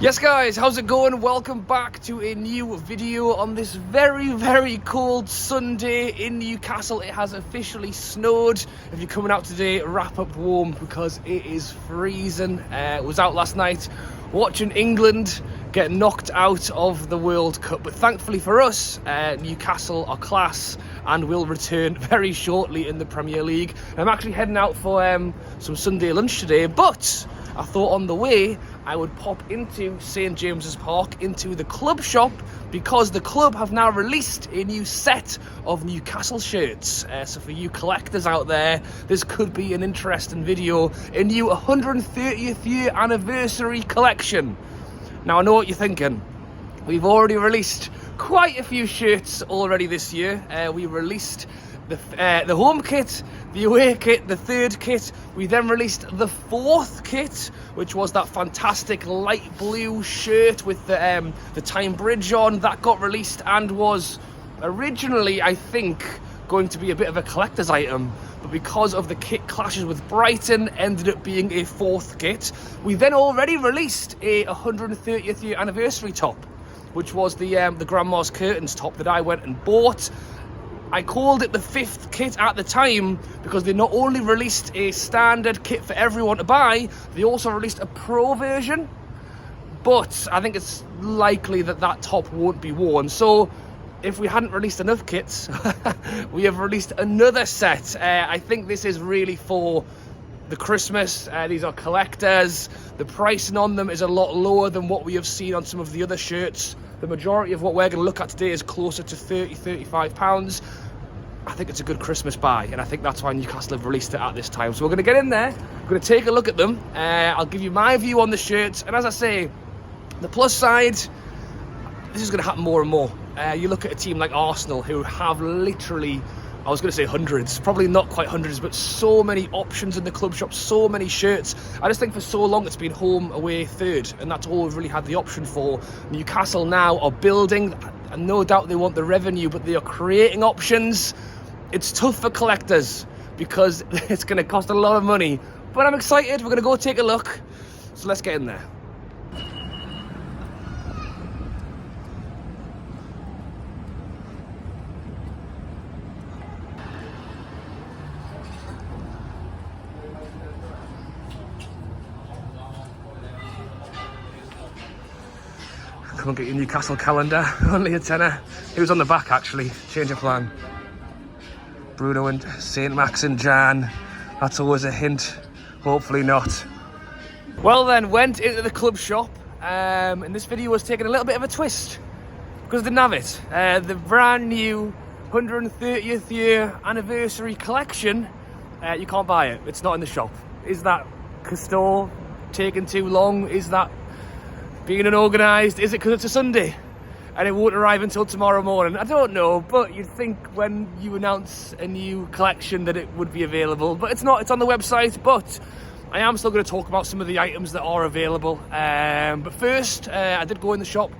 Yes guys, how's it going? Welcome back to a new video on this very cold Sunday in Newcastle. It has officially snowed. If you're coming out today, wrap up warm because it is freezing. Was out last night watching England get knocked out of the World Cup, but thankfully for us, Newcastle are class and will return very shortly in the Premier League. I'm actually heading out for some Sunday lunch today, but I thought on the way I would pop into St James's Park, into the club shop, because the club have now released a new set of Newcastle shirts. So for you collectors out there, this could be an interesting video. A new 130th year anniversary collection. Now I know what you're thinking. We've already released quite a few shirts already this year. We released the home kit, the away kit, the third kit. We then released the fourth kit, which was that fantastic light blue shirt with the time bridge on. That got released and was originally, I think, going to be a bit of a collector's item, but because of the kit clashes with Brighton, ended up being a fourth kit. We then already released a 130th year anniversary top, which was the Grandma's Curtains top that I went and bought. I called it the fifth kit at the time because they not only released a standard kit for everyone to buy, they also released a pro version. But I think it's likely that that top won't be worn. So if we hadn't released enough kits, we have released another set. I think this is really for the Christmas. These are collectors. The pricing on them is a lot lower than what we have seen on some of the other shirts. The majority of what we're going to look at today is closer to £30–35. I think it's a good Christmas buy, and I think that's why Newcastle have released it at this time. So we're going to get in there, we're going to take a look at them. I'll give you my view on the shirts, and as I say, the plus side, this is going to happen more and more. You look at a team like Arsenal, who have literally, I was going to say hundreds, probably not quite hundreds, but so many options in the club shop, so many shirts. I just think for so long it's been home, away, third, and that's all we've really had the option for. Newcastle now are building, and no doubt they want the revenue, but they are creating options. It's tough for collectors because it's going to cost a lot of money, but I'm excited. We're going to go take a look, so let's get in there. Come and get your Newcastle calendar, only a tenner. Who's on the back actually? Change of plan. Bruno and St Max and Jan. That's always a hint. Hopefully not. Well then, went into the club shop, and this video was taking a little bit of a twist because they didn't have it. The brand new 130th year anniversary collection, you can't buy it. It's not in the shop. Is that Castore taking too long? Is that being unorganised? Is it because it's a Sunday and it won't arrive until tomorrow morning? I don't know, but you'd think when you announce a new collection that it would be available, but it's not. It's on the website, but I am still going to talk about some of the items that are available. But first, I did go in the shop.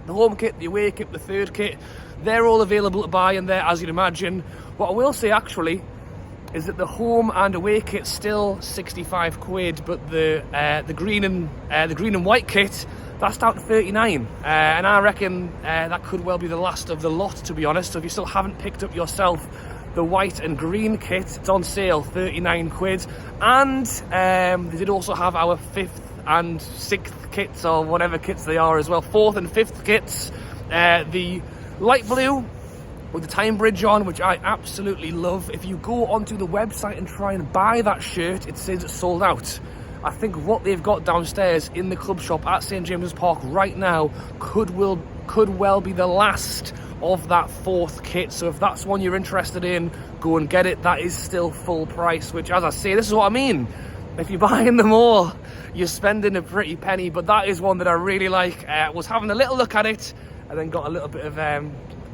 The home kit, the away kit, the third kit, they're all available to buy in there, as you'd imagine. What I will say actually is that the home and away kit's still 65 quid, but the green and white kit, that's down to 39. And I reckon that could well be the last of the lot, to be honest. So if you still haven't picked up yourself the white and green kit, it's on sale, 39 quid. And they did also have our fifth and sixth kits, or whatever kits they are as well, fourth and fifth kits. The light blue with the time bridge on, which I absolutely love. If you go onto the website and try and buy that shirt, it says it's sold out. I think what they've got downstairs in the club shop at St James's Park right now could well be the last of that fourth kit. So if that's one you're interested in, go and get it. That is still full price, which, as I say, this is what I mean. If you're buying them all, you're spending a pretty penny, but that is one that I really like. Was having a little look at it and then got a little bit of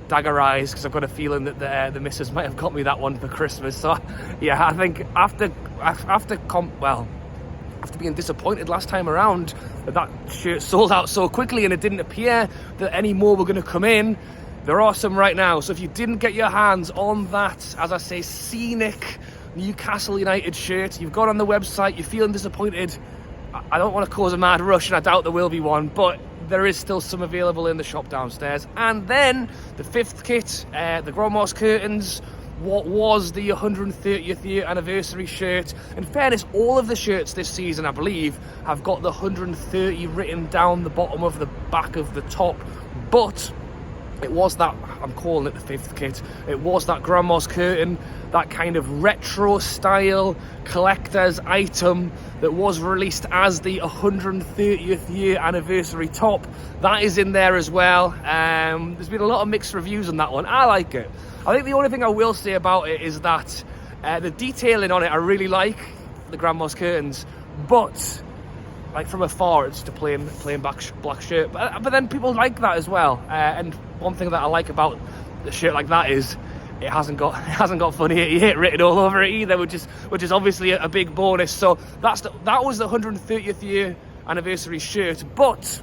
dagger eyes because I've got a feeling that the missus might have got me that one for Christmas. So yeah, I think after being disappointed last time around that shirt sold out so quickly and it didn't appear that any more were going to come in, there are some right now. So if you didn't get your hands on that, as I say, scenic Newcastle United shirt, you've gone on the website, you're feeling disappointed, I don't want to cause a mad rush, and I doubt there will be one, but there is still some available in the shop downstairs. And then the 5th kit, the Grandma's curtains, what was the 130th year anniversary shirt. In fairness, all of the shirts this season, I believe, have got the 130 written down the bottom of the back of the top, but it was that, I'm calling it the 5th kit, it was that Grandma's curtain, that kind of retro style collector's item that was released as the 130th year anniversary top. That is in there as well. There's been a lot of mixed reviews on that one. I like it. I think the only thing I will say about it is that the detailing on it, I really like the Grandma's curtains, but like from afar it's just a plain black shirt. But then people like that as well. And one thing that I like about the shirt like that is it hasn't got funny 88 written all over it either, which is obviously a big bonus. So that was the 130th year anniversary shirt, but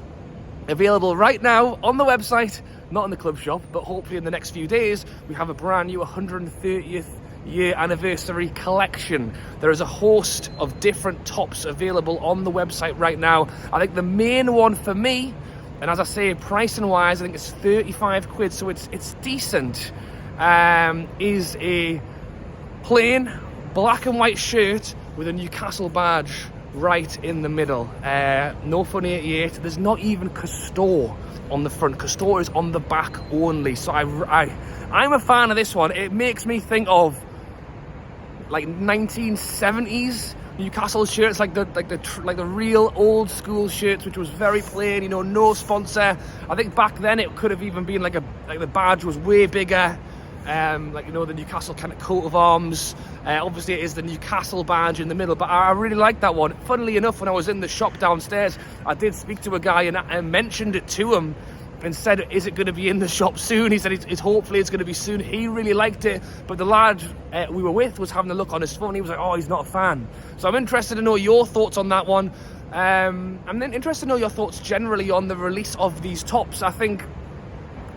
available right now on the website, not in the club shop, but hopefully in the next few days we have a brand new 130th year anniversary collection. There is a host of different tops available on the website right now. I think the main one for me, and as I say, pricing wise, I think it's 35 quid, so it's decent, is a plain black and white shirt with a Newcastle badge right in the middle. No Fun 88. There's not even Castore on the front. Castore is on the back only. So I'm a fan of this one. It makes me think of like 1970s Newcastle shirts, like the real old school shirts, which was very plain, you know, no sponsor. I think back then it could have even been like the badge was way bigger. Like, you know, the Newcastle kind of coat of arms. Obviously it is the Newcastle badge in the middle, but I really like that one. Funnily enough, when I was in the shop downstairs, I did speak to a guy and mentioned it to him and said, is it going to be in the shop soon? He said hopefully it's going to be soon. He really liked it, but the lad we were with was having a look on his phone. He was like, oh, he's not a fan. So I'm interested to know your thoughts on that one. I'm then interested to know your thoughts generally on the release of these tops. I think,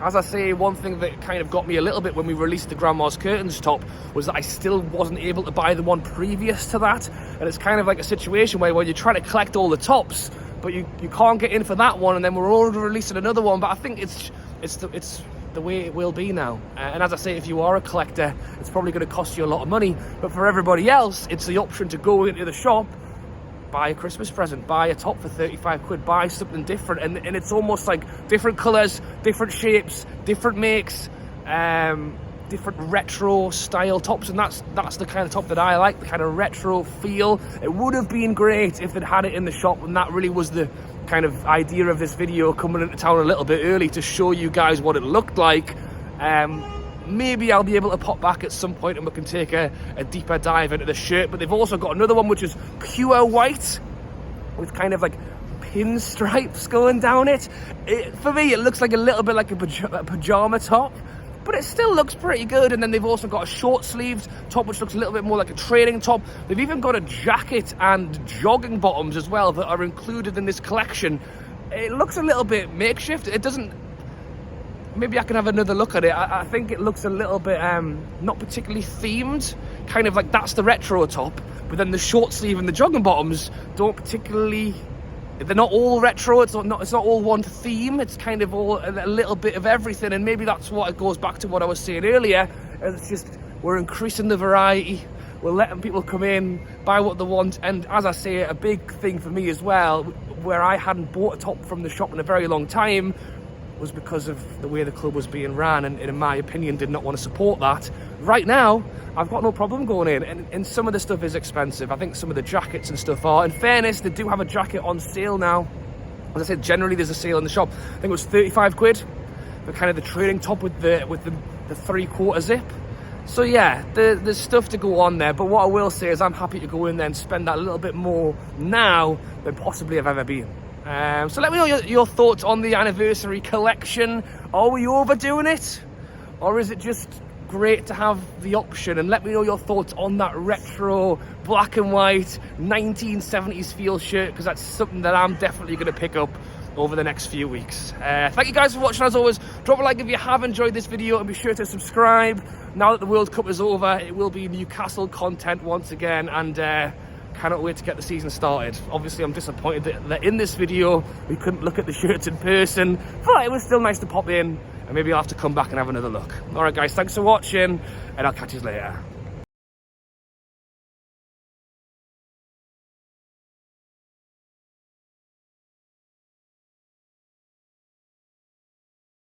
as I say, one thing that kind of got me a little bit when we released the Grandma's curtains top was that I still wasn't able to buy the one previous to that. And it's kind of like a situation where you're trying to collect all the tops, but you can't get in for that one, and then we're already releasing another one. But I think it's the way it will be now. And as I say, if you are a collector, it's probably going to cost you a lot of money. But for everybody else, it's the option to go into the shop, buy a Christmas present, buy a top for 35 quid, buy something different, and it's almost like different colours, different shapes, different makes, different retro style tops, and that's the kind of top that I like, the kind of retro feel. It would have been great if they'd had it in the shop, and that really was the kind of idea of this video, coming into town a little bit early to show you guys what it looked like. Maybe I'll be able to pop back at some point and we can take a deeper dive into the shirt. But they've also got another one which is pure white with kind of like pinstripes going down it. For me, it looks like a little bit like a pajama top, but it still looks pretty good. And then they've also got a short sleeved top which looks a little bit more like a training top. They've even got a jacket and jogging bottoms as well that are included in this collection. It looks a little bit makeshift. It doesn't, maybe I can have another look at it. I think it looks a little bit not particularly themed, kind of like that's the retro top, but then the short sleeve and the jogging bottoms don't particularly, they're not all retro. It's not all one theme. It's kind of all a little bit of everything, and maybe that's what it goes back to what I was saying earlier. It's just we're increasing the variety. We're letting people come in, buy what they want, and as I say, a big thing for me as well, where I hadn't bought a top from the shop in a very long time, was because of the way the club was being ran, and in my opinion did not want to support that. Right now I've got no problem going in, and some of the stuff is expensive. I think some of the jackets and stuff are. In fairness, they do have a jacket on sale now. As I said, generally there's a sale in the shop. I think it was 35 quid for kind of the training top with the 3/4 zip. So yeah, there's stuff to go on there, but what I will say is I'm happy to go in there and spend that a little bit more now than possibly I've ever been. So let me know your thoughts on the anniversary collection. Are we overdoing it? Or is it just great to have the option? And let me know your thoughts on that retro, black and white, 1970s feel shirt, because that's something that I'm definitely going to pick up over the next few weeks. Thank you guys for watching. As always, drop a like if you have enjoyed this video, and be sure to subscribe. Now that the World Cup is over, it will be Newcastle content once again, and Cannot wait to get the season started. Obviously, I'm disappointed that in this video we couldn't look at the shirts in person, but it was still nice to pop in, and maybe I'll have to come back and have another look. All right, guys, thanks for watching, and I'll catch you later.